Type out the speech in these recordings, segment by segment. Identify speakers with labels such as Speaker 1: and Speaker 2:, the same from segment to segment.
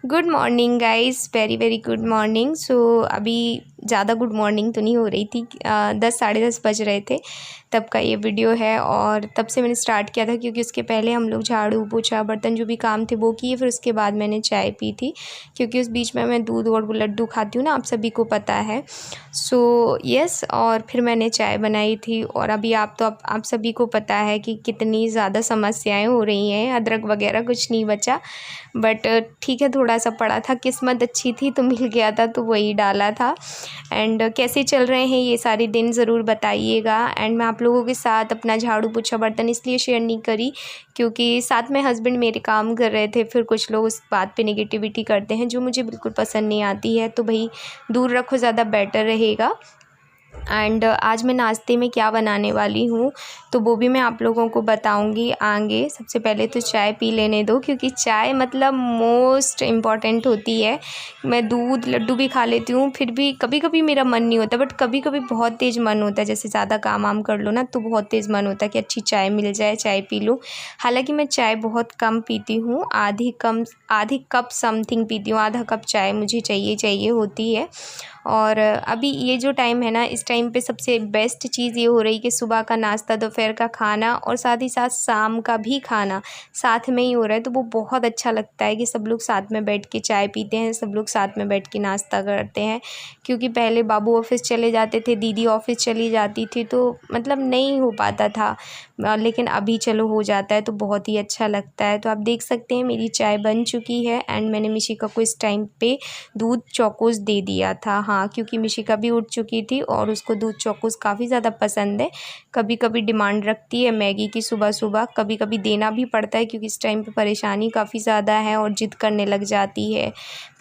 Speaker 1: Good morning guys, very very good morning. So अभी ज़्यादा good morning तो नहीं हो रही थी, 10 साढ़े 10 बज रहे थे तब का ये वीडियो है। और तब से मैंने स्टार्ट किया था क्योंकि उसके पहले हम लोग झाड़ू पोछा बर्तन जो भी काम थे वो किए, फिर उसके बाद मैंने चाय पी थी क्योंकि उस बीच में मैं दूध और लड्डू खाती हूँ ना, आप सभी को पता है। सो यस, और फिर मैंने चाय बनाई थी। और अभी आप सभी को पता है कि कितनी ज़्यादा समस्याएं हो रही हैं, अदरक वगैरह कुछ नहीं बचा। बट ठीक है, थोड़ा सा पड़ा था, किस्मत अच्छी थी तो मिल गया था, तो वही डाला था। एंड कैसे चल रहे हैं ये सारे दिन ज़रूर बताइएगा। एंड मैं आप लोगों के साथ अपना झाड़ू पोछा बर्तन इसलिए शेयर नहीं करी क्योंकि साथ में हस्बैंड मेरे काम कर रहे थे। फिर कुछ लोग उस बात पे नेगेटिविटी करते हैं जो मुझे बिल्कुल पसंद नहीं आती है, तो भाई दूर रखो, ज़्यादा बेटर रहेगा। एंड आज मैं नाश्ते में क्या बनाने वाली हूँ तो वो भी मैं आप लोगों को बताऊँगी आगे। सबसे पहले तो चाय पी लेने दो क्योंकि चाय मतलब मोस्ट इम्पॉर्टेंट होती है। मैं दूध लड्डू भी खा लेती हूँ, फिर भी कभी कभी मेरा मन नहीं होता, बट कभी कभी बहुत तेज़ मन होता है। जैसे ज़्यादा काम वाम कर लो ना तो बहुत तेज़ मन होता है कि अच्छी चाय मिल जाए, चाय पी लूँ। हालांकि मैं चाय बहुत कम पीती हूँ, आधी कप समथिंग पीती हूँ। आधा कप चाय मुझे चाहिए होती है। और अभी ये जो टाइम है ना, इस टाइम पे सबसे बेस्ट चीज़ ये हो रही कि सुबह का नाश्ता, दोपहर का खाना और साथ ही साथ शाम का भी खाना साथ में ही हो रहा है। तो वो बहुत अच्छा लगता है कि सब लोग साथ में बैठ के चाय पीते हैं, सब लोग साथ में बैठ के नाश्ता करते हैं। क्योंकि पहले बाबू ऑफिस चले जाते थे, दीदी ऑफिस चली जाती थी, तो मतलब नहीं हो पाता था। लेकिन अभी चलो हो जाता है तो बहुत ही अच्छा लगता है। तो आप देख सकते हैं मेरी चाय बन चुकी है। एंड मैंने मिशिका को इस टाइम पे दूध चौकोस दे दिया था, हाँ, क्योंकि मिशिका भी उठ चुकी थी और उसको दूध चौकोस काफ़ी ज़्यादा पसंद है। कभी कभी डिमांड रखती है मैगी की सुबह सुबह, कभी कभी देना भी पड़ता है क्योंकि इस टाइम पे परेशानी काफ़ी ज़्यादा है और ज़िद करने लग जाती है।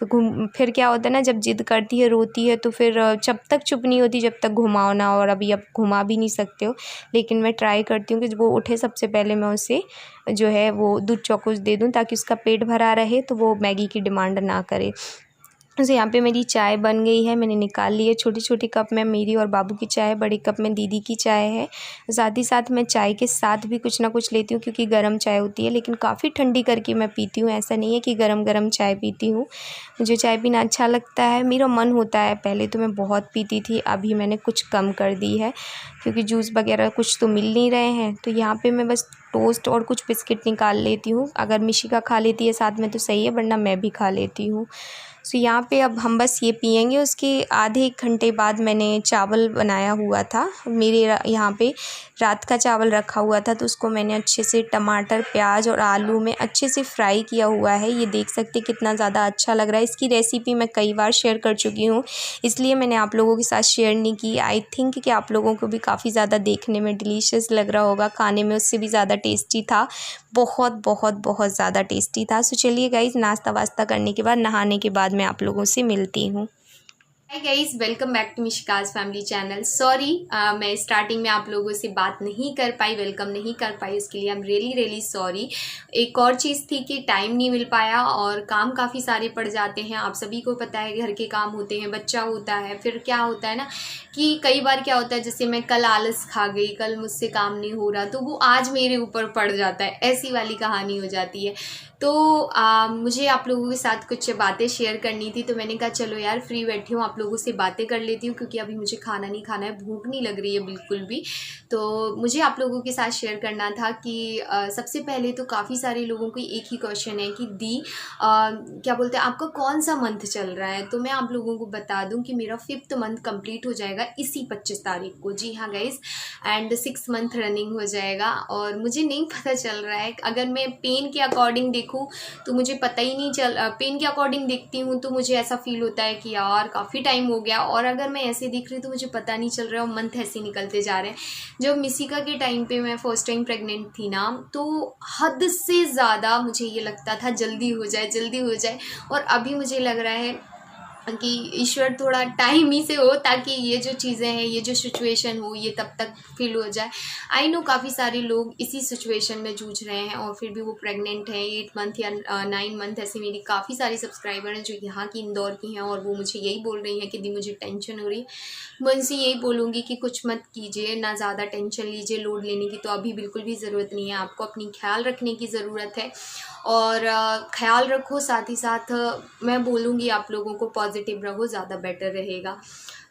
Speaker 1: फिर क्या होता है ना, जब ज़िद करती है, रोती है, तो फिर जब तक चुप नहीं होती जब तक घुमाओ ना। और अभी अब घुमा भी नहीं सकते हो, लेकिन मैं ट्राई करती हूँ कि जब वो उठे सबसे पहले मैं उसे जो है वो दूध चौकोस दे दूँ ताकि उसका पेट भरा रहे, तो वो मैगी की डिमांड ना करे। तो यहाँ पे मेरी चाय बन गई है, मैंने निकाल ली है। छोटी छोटी कप में मेरी और बाबू की चाय, बड़ी कप में दीदी की चाय है। साथ ही साथ मैं चाय के साथ भी कुछ ना कुछ लेती हूँ क्योंकि गर्म चाय होती है, लेकिन काफ़ी ठंडी करके मैं पीती हूँ। ऐसा नहीं है कि गरम गरम चाय पीती हूँ, मुझे चाय पीना अच्छा लगता है, मेरा मन होता है। पहले तो मैं बहुत पीती थी, अभी मैंने कुछ कम कर दी है क्योंकि जूस वगैरह कुछ तो मिल नहीं रहे हैं। तो यहाँ पर मैं बस टोस्ट और कुछ बिस्किट निकाल लेती हूँ। अगर मिशिका खा लेती है साथ में तो सही है, वरना मैं भी खा लेती हूँ। सो यहाँ पे अब हम बस ये पियेंगे। उसके आधे एक घंटे बाद मैंने चावल बनाया हुआ था, मेरे यहाँ पे रात का चावल रखा हुआ था, तो उसको मैंने अच्छे से टमाटर प्याज और आलू में अच्छे से फ्राई किया हुआ है। ये देख सकते कितना ज़्यादा अच्छा लग रहा है। इसकी रेसिपी मैं कई बार शेयर कर चुकी हूँ, इसलिए मैंने आप लोगों के साथ शेयर नहीं की। आई थिंक कि आप लोगों को भी काफ़ी ज़्यादा देखने में डिलीशियस लग रहा होगा, खाने में उससे भी ज़्यादा टेस्टी था, बहुत बहुत बहुत ज़्यादा टेस्टी था। सो चलिए गाइज़, नाश्ता वास्ता करने के बाद, नहाने के बाद मैं आप लोगों से मिलती हूँ। Hi guys, welcome back to Mishika's family channel. Sorry मैं स्टार्टिंग में आप लोगों से बात नहीं कर पाई, वेलकम नहीं कर पाई, उसके लिए आई एम रियली सॉरी। एक और चीज़ थी कि टाइम नहीं मिल पाया और काम काफ़ी सारे पड़ जाते हैं। आप सभी को पता है, घर के काम होते हैं, बच्चा होता है, फिर क्या होता है ना कि कई बार क्या होता है, जैसे मैं कल आलस खा गई, कल मुझसे काम नहीं हो रहा, तो वो आज मेरे ऊपर पड़ जाता है, ऐसी वाली कहानी हो जाती है। तो मुझे आप लोगों के साथ कुछ बातें शेयर करनी थी, तो मैंने कहा चलो यार फ्री बैठी हूँ, आप लोगों से बातें कर लेती हूँ क्योंकि अभी मुझे खाना नहीं खाना है, भूख नहीं लग रही है बिल्कुल भी। तो मुझे आप लोगों के साथ शेयर करना था कि सबसे पहले तो काफ़ी सारे लोगों को एक ही क्वेश्चन है कि दी क्या बोलते हैं, आपका कौन सा मंथ चल रहा है। तो मैं आप लोगों को बता दूं कि मेरा 5th मंथ कंप्लीट हो जाएगा इसी 25 तारीख को। जी हाँ गाइज, एंड 6 मंथ रनिंग हो जाएगा। और मुझे नहीं पता चल रहा है, अगर मैं पेन के अकॉर्डिंग देखूं तो मुझे पता ही नहीं पेन के अकॉर्डिंग देखती हूँ तो मुझे ऐसा फील होता है कि यार काफ़ी टाइम हो गया, और अगर मैं ऐसे दिख रही तो मुझे पता नहीं चल रहा है और मंथ ऐसे निकलते जा रहे हैं। जब मिशिका के टाइम पे मैं फर्स्ट टाइम प्रेग्नेंट थी ना, तो हद से ज़्यादा मुझे ये लगता था जल्दी हो जाए जल्दी हो जाए, और अभी मुझे लग रहा है कि ईश्वर थोड़ा टाइम ही से हो ताकि ये जो चीज़ें हैं, ये जो सिचुएशन हो, ये तब तक फील हो जाए। आई नो काफ़ी सारे लोग इसी सिचुएशन में जूझ रहे हैं और फिर भी वो प्रेग्नेंट हैं 8 मंथ या 9 मंथ। ऐसे मेरी काफ़ी सारी सब्सक्राइबर हैं जो यहाँ की, इंदौर की हैं, और वो मुझे यही बोल रही हैं कि दी मुझे टेंशन हो रही है। मैं उनसे यही बोलूँगी कि कुछ मत कीजिए, ना ज़्यादा टेंशन लीजिए, लोड लेने की तो अभी बिल्कुल भी ज़रूरत नहीं है, आपको अपनी ख्याल रखने की ज़रूरत है। और ख्याल रखो, साथ ही साथ मैं बोलूँगी आप लोगों को पॉजिटिव रहो, ज़्यादा बेटर रहेगा।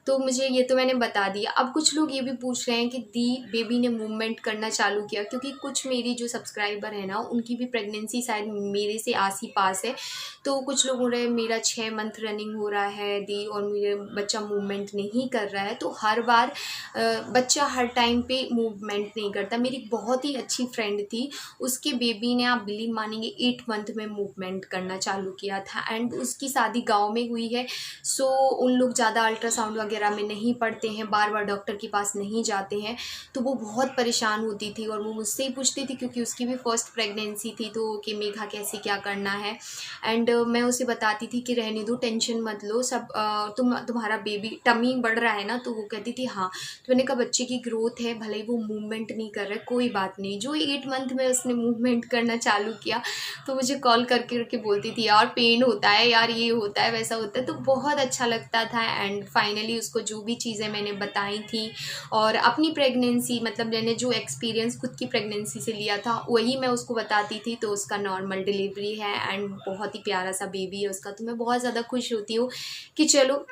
Speaker 1: तो मुझे ये तो मैंने बता दिया। अब कुछ लोग ये भी पूछ रहे हैं कि दी बेबी ने मूवमेंट करना चालू किया, क्योंकि कुछ मेरी जो सब्सक्राइबर है ना उनकी भी प्रेगनेंसी शायद मेरे से आस ही पास है। तो कुछ लोग बोल रहे हैं मेरा 6 मंथ रनिंग हो रहा है दी और मेरे बच्चा मूवमेंट नहीं कर रहा है। तो हर बार बच्चा हर टाइम पे मूवमेंट नहीं करता। मेरी बहुत ही अच्छी फ्रेंड थी, उसके बेबी ने, आप बिलीव मानेंगे, 8 मंथ में मूवमेंट करना चालू किया था एंड उसकी शादी गाँव में हुई है। सो उन लोग ज़्यादा अल्ट्रासाउंड वगैरह में नहीं पड़ते हैं, बार बार डॉक्टर के पास नहीं जाते हैं। तो वो बहुत परेशान होती थी और वो मुझसे ही पूछती थी, क्योंकि उसकी भी फर्स्ट प्रेगनेंसी थी, तो कि मेघा कैसे क्या करना है। एंड मैं उसे बताती थी कि रहने दो, टेंशन मत लो, सब तुम्हारा बेबी टमी बढ़ रहा है ना। तो वो कहती थी हाँ। तो मैंने कहा बच्चे की ग्रोथ है, भले ही वो मूवमेंट नहीं कर रहा है कोई बात नहीं। जो 8 मंथ में उसने मूवमेंट करना चालू किया तो मुझे कॉल करके बोलती थी यार पेन होता है, यार ये होता है, वैसा होता है। तो बहुत अच्छा लगता था। एंड फाइनली उसको जो भी चीज़ें मैंने बताई थी और अपनी प्रेगनेंसी, मतलब मैंने जो एक्सपीरियंस खुद की प्रेगनेंसी से लिया था वही मैं उसको बताती थी। तो उसका नॉर्मल डिलीवरी है एंड बहुत ही प्यारा सा बेबी है उसका। तो मैं बहुत ज़्यादा खुश होती हूँ कि चलो,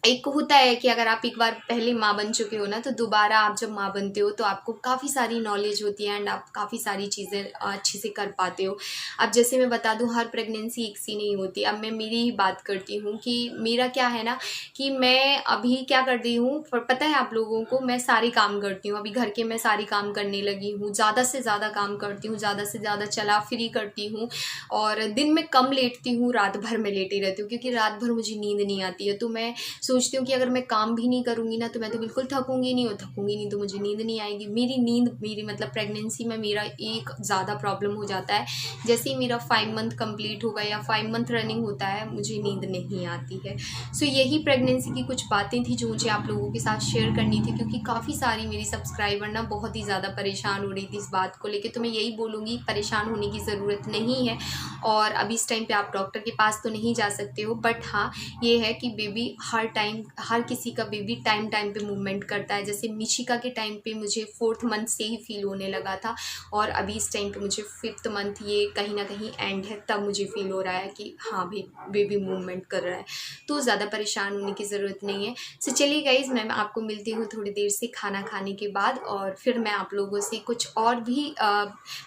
Speaker 1: एक होता है कि अगर आप एक बार पहले माँ बन चुके हो ना, तो दोबारा आप जब माँ बनते हो तो आपको काफ़ी सारी नॉलेज होती है एंड आप काफ़ी सारी चीज़ें अच्छे से कर पाते हो। अब जैसे मैं बता दूं, हर प्रेगनेंसी एक सी नहीं होती। अब मैं मेरी ही बात करती हूँ कि मेरा क्या है ना, कि मैं अभी क्या कर रही हूँ, पता है आप लोगों को, मैं सारे काम करती हूँ। अभी घर के मैं सारी काम करने लगी हूँ, ज़्यादा से ज़्यादा काम करती हूँ, ज़्यादा से ज़्यादा चला फ्री करती हूँ और दिन में कम लेटती हूँ, रात भर में लेटी रहती हूँ, क्योंकि रात भर मुझे नींद नहीं आती है। तो मैं सोचती हूँ कि अगर मैं काम भी नहीं करूँगी ना तो मैं तो बिल्कुल थकूंगी नहीं, और थकूंगी नहीं तो मुझे नींद नहीं आएगी। मेरी मतलब प्रेगनेंसी में मेरा एक ज़्यादा प्रॉब्लम हो जाता है, जैसे ही मेरा 5 मंथ कंप्लीट होगा या 5 मंथ रनिंग होता है, मुझे नींद नहीं आती है। सो यही प्रेगनेंसी की कुछ बातें थी जो मुझे आप लोगों के साथ शेयर करनी थी, क्योंकि काफ़ी सारी मेरी सब्सक्राइबर ना बहुत ही ज़्यादा परेशान हो रही थी इस बात को लेकर। तो मैं यही बोलूँगी, परेशान होने की ज़रूरत नहीं है। और अभी इस टाइम पे आप डॉक्टर के पास तो नहीं जा सकते हो, बट हाँ ये है कि बेबी हर किसी का बेबी टाइम पे मूवमेंट करता है। जैसे मिशिका के टाइम पे मुझे 4th मंथ से ही फील होने लगा था और अभी इस टाइम पे मुझे 5th मंथ, ये कहीं ना कहीं एंड है, तब मुझे फील हो रहा है कि हाँ भाई बेबी मूवमेंट कर रहा है। तो ज़्यादा परेशान होने की ज़रूरत नहीं है। सो चलिए गाइज, मैं आपको मिलती हूँ थोड़ी देर से खाना खाने के बाद, और फिर मैं आप लोगों से कुछ और भी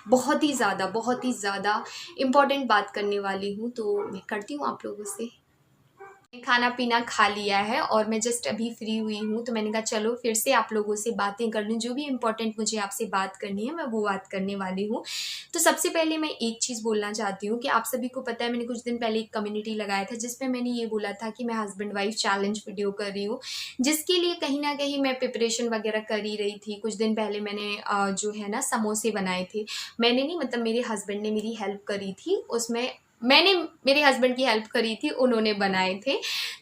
Speaker 1: बहुत ही ज़्यादा इम्पॉर्टेंट बात करने वाली हूँ। तो मैं करती हूँ आप लोगों से। खाना पीना खा लिया है और मैं जस्ट अभी फ्री हुई हूँ, तो मैंने कहा चलो फिर से आप लोगों से बातें कर लूँ। जो भी इम्पोर्टेंट मुझे आपसे बात करनी है मैं वो बात करने वाली हूँ। तो सबसे पहले मैं एक चीज़ बोलना चाहती हूँ कि आप सभी को पता है, मैंने कुछ दिन पहले एक कम्युनिटी लगाया था जिसमें मैंने ये बोला था कि मैं हस्बैंड वाइफ चैलेंज वीडियो कर रही हूँ, जिसके लिए कहीं ना कहीं मैं प्रिपरेशन वगैरह कर ही रही थी। कुछ दिन पहले मैंने जो है ना समोसे बनाए थे। मैंने नहीं, मतलब मेरे हस्बैंड ने मेरी हेल्प करी थी उसमें, मैंने मेरे हस्बैंड की हेल्प करी थी, उन्होंने बनाए थे।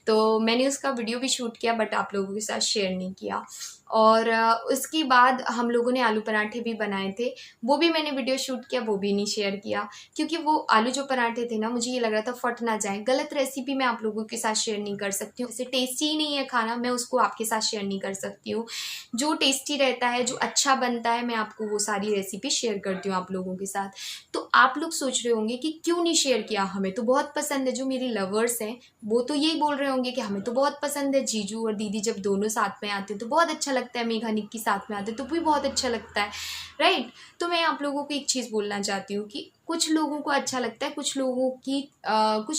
Speaker 1: तो मैंने उसका वीडियो भी शूट किया बट आप लोगों के साथ शेयर नहीं किया। और उसके बाद हम लोगों ने आलू पराठे भी बनाए थे, वो भी मैंने वीडियो शूट किया, वो भी नहीं शेयर किया, क्योंकि वो आलू जो पराठे थे ना, मुझे ये लग रहा था फट ना जाए। गलत रेसिपी मैं आप लोगों के साथ शेयर नहीं कर सकती हूँ, इसे टेस्टी ही नहीं है खाना, मैं उसको आपके साथ शेयर नहीं कर सकती हूँ। जो टेस्टी रहता है, जो अच्छा बनता है, मैं आपको वो सारी रेसिपी शेयर करती हूँ आप लोगों के साथ। तो आप लोग सोच रहे होंगे कि क्यों नहीं शेयर किया, हमें तो बहुत पसंद है। जो मेरे लवर्स हैं वो तो यही बोल रहे होंगे कि हमें तो बहुत पसंद है, जीजू और दीदी जब दोनों साथ में आते हैं तो बहुत अच्छा लगता है, मेघा निक्की साथ में आते हैं तो भी बहुत अच्छा लगता है, राइट। तो मैं आप लोगों को एक चीज़ बोलना चाहती हूँ कि कुछ लोगों को अच्छा लगता है, कुछ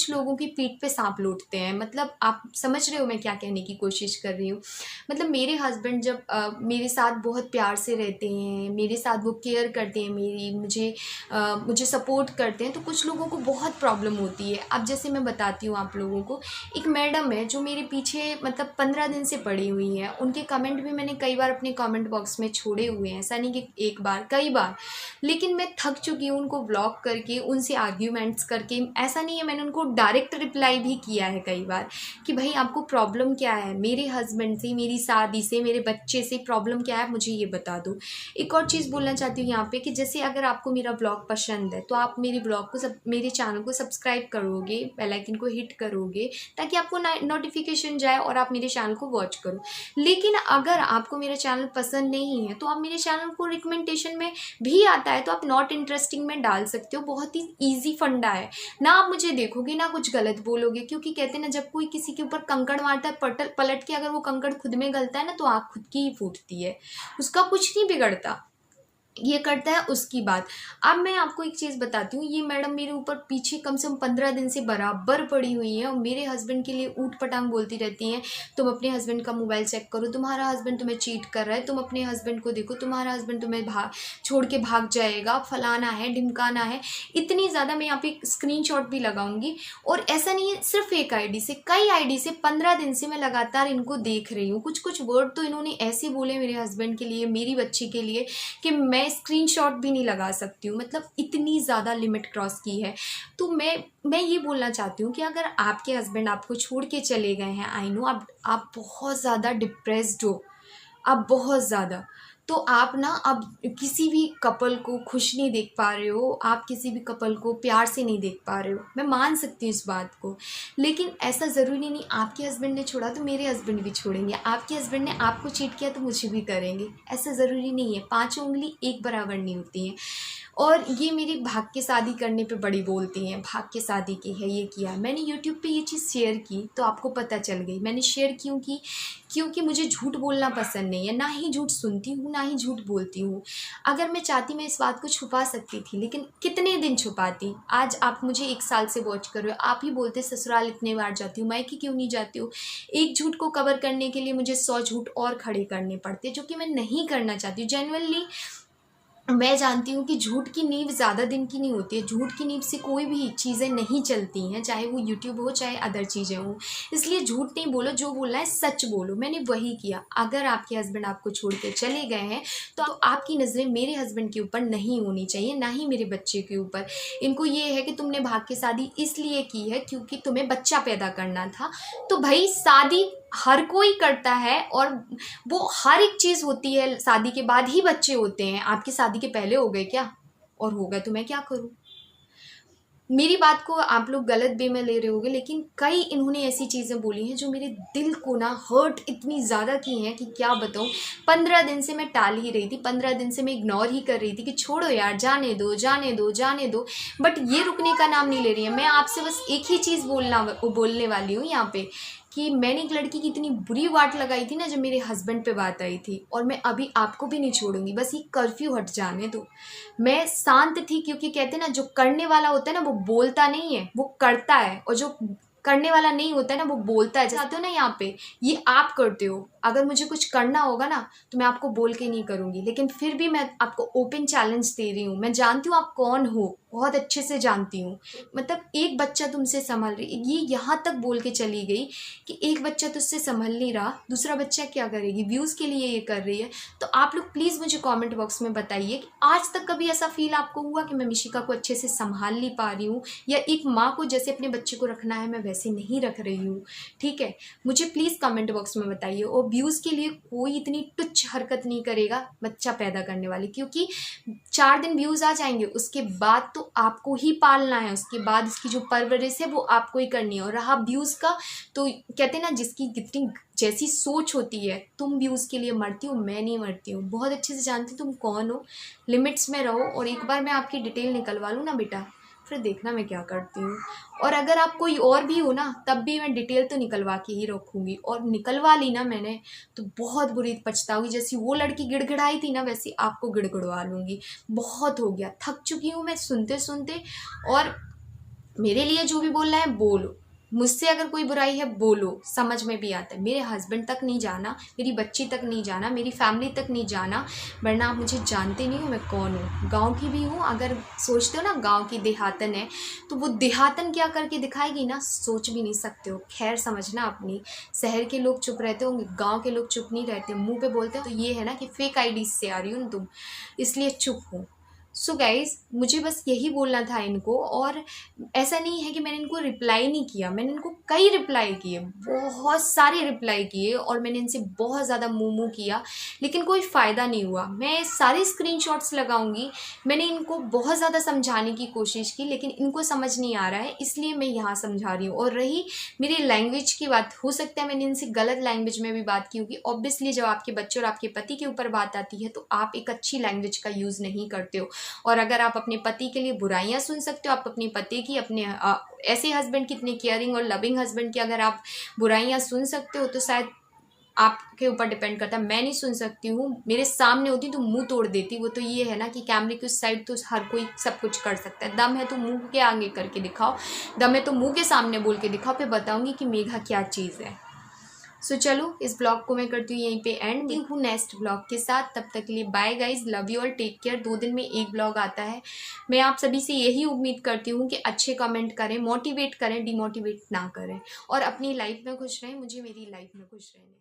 Speaker 1: लोगों की पीठ पे सांप लौटते हैं। मतलब आप समझ रहे हो मैं क्या कहने की कोशिश कर रही हूँ। मतलब मेरे हस्बैंड जब मेरे साथ बहुत प्यार से रहते हैं, मेरे साथ वो केयर करते हैं, मुझे सपोर्ट करते हैं, तो कुछ लोगों को बहुत प्रॉब्लम होती है। अब जैसे मैं बताती हूँ आप लोगों को, एक मैडम है जो मेरे पीछे मतलब 15 दिन से पड़ी हुई है। उनके कमेंट भी मैंने कई बार अपने कमेंट बॉक्स में छोड़े हुए हैं, ऐसा नहीं कि एक बार, कई बार। लेकिन मैं थक चुकी हूँ उनको ब्लॉक करके, उनसे आर्ग्यूमेंट्स करके। ऐसा नहीं है, मैंने उनको डायरेक्ट रिप्लाई भी किया है कई बार कि भाई आपको प्रॉब्लम क्या है, मेरे हस्बैंड से, मेरी शादी से, मेरे बच्चे से प्रॉब्लम क्या है, मुझे ये बता दो। एक और चीज़ बोलना चाहती हूँ यहाँ पे कि जैसे अगर आपको मेरा ब्लॉग पसंद है तो आप मेरे चैनल को सब्सक्राइब करोगे, बेल आइकन को हिट करोगे, ताकि आपको नोटिफिकेशन जाए और आप मेरे चैनल को वॉच करो। लेकिन अगर आपको मेरा चैनल पसंद नहीं है तो आप मेरे चैनल को रिकमेंडेशन में भी आता है तो आप नॉट इंटरेस्टिंग में डाल सकते
Speaker 2: सकते हो, बहुत ही ईजी फंडा है ना। आप मुझे देखोगे ना कुछ गलत बोलोगे, क्योंकि कहते हैं ना जब कोई किसी के ऊपर कंकड़ मारता है पलट के अगर वो कंकड़ खुद में गलता है ना तो आँख खुद की ही फूटती है, उसका कुछ नहीं बिगड़ता, ये करता है उसकी बात। अब मैं आपको एक चीज़ बताती हूँ, ये मैडम मेरे ऊपर पीछे कम से कम 15 दिन से बराबर पड़ी हुई है और मेरे हस्बैंड के लिए ऊट पटांग बोलती रहती हैं, तुम अपने हस्बैंड का मोबाइल चेक करो, तुम्हारा हस्बैंड तुम्हें चीट कर रहा है, तुम अपने हस्बैंड को देखो, तुम्हारा हस्बैंड तुम्हें छोड़ के भाग जाएगा, फलाना है ढिमकाना है। इतनी ज़्यादा मैं यहाँ पे स्क्रीनशॉट भी लगाऊंगी। और ऐसा नहीं है सिर्फ एक आईडी से, कई आईडी से 15 दिन से मैं लगातार इनको देख रही हूँ। कुछ कुछ वर्ड तो इन्होंने ऐसे बोले मेरे हस्बैंड के लिए, मेरी बच्ची के लिए, कि मैं स्क्रीनशॉट भी नहीं लगा सकती हूँ। मतलब इतनी ज़्यादा लिमिट क्रॉस की है। तो मैं ये बोलना चाहती हूँ कि अगर आपके हस्बैंड आपको छोड़ के चले गए हैं, आई नो आप बहुत ज़्यादा डिप्रेस्ड हो, आप बहुत ज़्यादा, तो आप ना अब किसी भी कपल को खुश नहीं देख पा रहे हो, आप किसी भी कपल को प्यार से नहीं देख पा रहे हो, मैं मान सकती हूँ इस बात को। लेकिन ऐसा ज़रूरी नहीं आपके हस्बैंड ने छोड़ा तो मेरे हस्बैंड भी छोड़ेंगे, आपके हस्बैंड ने आपको चीट किया तो मुझे भी करेंगे, ऐसा ज़रूरी नहीं है। 5 उंगली एक बराबर नहीं होती हैं। और ये मेरी भाग के शादी करने पे बड़ी बोलती हैं, भाग के शादी की है, ये किया है। मैंने यूट्यूब पे ये चीज़ शेयर की तो आपको पता चल गई। मैंने शेयर क्यों की? क्योंकि मुझे झूठ बोलना पसंद नहीं है, ना ही झूठ सुनती हूँ ना ही झूठ बोलती हूँ। अगर मैं चाहती मैं इस बात को छुपा सकती थी, लेकिन कितने दिन छुपाती। आज आप मुझे 1 साल से वॉच कर रहे हो, आप ही बोलते ससुराल इतने बार जाती हूँ, मायके क्यों नहीं जाती हूँ। एक झूठ को कवर करने के लिए मुझे 100 झूठ और खड़े करने पड़ते, जो कि मैं नहीं करना चाहती हूँ। जेन्युइनली मैं जानती हूँ कि झूठ की नींव ज़्यादा दिन की नहीं होती है, झूठ की नींव से कोई भी चीज़ें नहीं चलती हैं, चाहे वो यूट्यूब हो चाहे अदर चीज़ें हों। इसलिए झूठ नहीं बोलो, जो बोलना है सच बोलो। मैंने वही किया। अगर आपके हस्बैंड आपको छोड़ के चले गए हैं तो आपकी नज़रें मेरे हस्बैंड के ऊपर नहीं होनी चाहिए, ना ही मेरे बच्चे के ऊपर। इनको ये है कि तुमने भाग के शादी इसलिए की है क्योंकि तुम्हें बच्चा पैदा करना था। तो भाई शादी हर कोई करता है और वो हर एक चीज़ होती है, शादी के बाद ही बच्चे होते हैं। आपकी शादी के पहले हो गए क्या? और हो गए तो मैं क्या करूं? मेरी बात को आप लोग गलत वे में ले रहे होगे, लेकिन कई इन्होंने ऐसी चीज़ें बोली हैं जो मेरे दिल को ना हर्ट इतनी ज़्यादा की हैं कि क्या बताऊं। 15 दिन से मैं टाल ही रही थी, 15 दिन से मैं इग्नोर ही कर रही थी कि छोड़ो यार, जाने दो जाने दो जाने दो। बट ये रुकने का नाम नहीं ले रही है। मैं आपसे बस एक ही चीज़ बोलने वाली हूँ यहाँ पे, कि मैंने एक लड़की की इतनी बुरी वाट लगाई थी ना जब मेरे हस्बैंड पे बात आई थी, और मैं अभी आपको भी नहीं छोड़ूंगी। बस ये कर्फ्यू हट जाने दो। मैं शांत थी क्योंकि कहते हैं ना, जो करने वाला होता है ना वो बोलता नहीं है, वो करता है, और जो करने वाला नहीं होता है ना वो बोलता है। चाहते हो ना, यहाँ पे ये आप करते हो। अगर मुझे कुछ करना होगा ना तो मैं आपको बोल के नहीं करूँगी, लेकिन फिर भी मैं आपको ओपन चैलेंज दे रही हूँ। मैं जानती हूँ आप कौन हो, बहुत अच्छे से जानती हूँ। मतलब एक बच्चा तुमसे संभल रही, ये यहाँ तक बोल के चली गई कि एक बच्चा तुझसे संभल नहीं रहा, दूसरा बच्चा क्या करेगी, व्यूज़ के लिए ये कर रही है। तो आप लोग प्लीज़ मुझे कमेंट बॉक्स में बताइए कि आज तक कभी ऐसा फील आपको हुआ कि मैं मिशिका को अच्छे से संभाल नहीं पा रही हूँ, या एक माँ को जैसे अपने बच्चे को रखना है मैं वैसे नहीं रख रही हूँ। ठीक है, मुझे प्लीज़ कमेंट बॉक्स में बताइए। और व्यूज़ के लिए कोई इतनी तुच्छ हरकत नहीं करेगा बच्चा पैदा करने वाली, क्योंकि 4 दिन व्यूज़ आ जाएंगे, उसके बाद तो आपको ही पालना है, उसके बाद इसकी जो परवरिश है वो आपको ही करनी है। और रहा व्यूज़ का, तो कहते हैं ना, जिसकी कितनी जैसी सोच होती है, तुम व्यूज़ के लिए मरती हो, मैं नहीं मरती हूँ। बहुत अच्छे से जानती तुम कौन हो, लिमिट्स में रहो। और एक बार मैं आपकी डिटेल निकलवा लूँ ना बेटा, फिर देखना मैं क्या करती हूँ। और अगर आप कोई और भी हो ना, तब भी मैं डिटेल तो निकलवा के ही रखूँगी। और निकलवा ली ना मैंने तो बहुत बुरी पछताओगी। जैसी वो लड़की गिड़गिड़ाई थी ना, वैसी आपको गिड़गिड़वा लूँगी। बहुत हो गया, थक चुकी हूँ मैं सुनते सुनते। और मेरे लिए जो भी बोलना है बोलो, मुझसे अगर कोई बुराई है बोलो, समझ में भी आता है। मेरे हस्बैंड तक नहीं जाना, मेरी बच्ची तक नहीं जाना, मेरी फैमिली तक नहीं जाना, वरना आप मुझे जानते नहीं हो मैं कौन हूँ। गांव की भी हूँ। अगर सोचते हो ना गांव की देहातन है, तो वो देहातन क्या करके दिखाएगी ना, सोच भी नहीं सकते हो। खैर समझना अपनी। शहर के लोग चुप रहते होंगे, गाँव के लोग चुप नहीं रहते, मुँह पे बोलते हो। तो ये है ना कि फेक आईडी से आ रही हो ना तुम, इसलिए चुप हो। सो गाइज, मुझे बस यही बोलना था इनको। और ऐसा नहीं है कि मैंने इनको रिप्लाई नहीं किया, मैंने इनको कई रिप्लाई किए, बहुत सारे रिप्लाई किए, और मैंने इनसे बहुत ज़्यादा मुँह किया, लेकिन कोई फ़ायदा नहीं हुआ। मैं सारे स्क्रीनशॉट्स लगाऊंगी। मैंने इनको बहुत ज़्यादा समझाने की कोशिश की, लेकिन इनको समझ नहीं आ रहा है, इसलिए मैं यहाँ समझा रही हूँ। और रही मेरी लैंग्वेज की बात, हो सकता है मैंने इनसे गलत लैंग्वेज में भी बात की होगी। ऑब्वियसली जब आपके बच्चे और आपके पति के ऊपर बात आती है तो आप एक अच्छी लैंग्वेज का यूज़ नहीं करते हो। और अगर आप अपने पति के लिए बुराइयां सुन सकते हो, आप अपने पति की, अपने ऐसे हस्बैंड की, इतने केयरिंग और लविंग हस्बैंड की अगर आप बुराइयां सुन सकते हो, तो शायद आपके ऊपर डिपेंड करता है। मैं नहीं सुन सकती हूँ, मेरे सामने होती तो मुंह तोड़ देती। वो तो ये है ना कि कैमरे की उस साइड तो हर कोई सब कुछ कर सकता है। दम है तो मुंह के आगे करके दिखाओ, दम है तो मुंह के सामने बोल के दिखाओ, फिर बताऊंगी कि मेघा क्या चीज़ है। सो चलो, इस ब्लॉग को मैं करती हूँ यहीं पे एंड। मिलती हूँ नेक्स्ट ब्लॉग के साथ, तब तक के लिए bye guys, love you all, take care. 2 दिन में एक ब्लॉग आता है। मैं आप सभी से यही उम्मीद करती हूँ कि अच्छे कमेंट करें, मोटिवेट करें, डिमोटिवेट ना करें, और अपनी लाइफ में खुश रहें। मुझे मेरी लाइफ में खुश रहने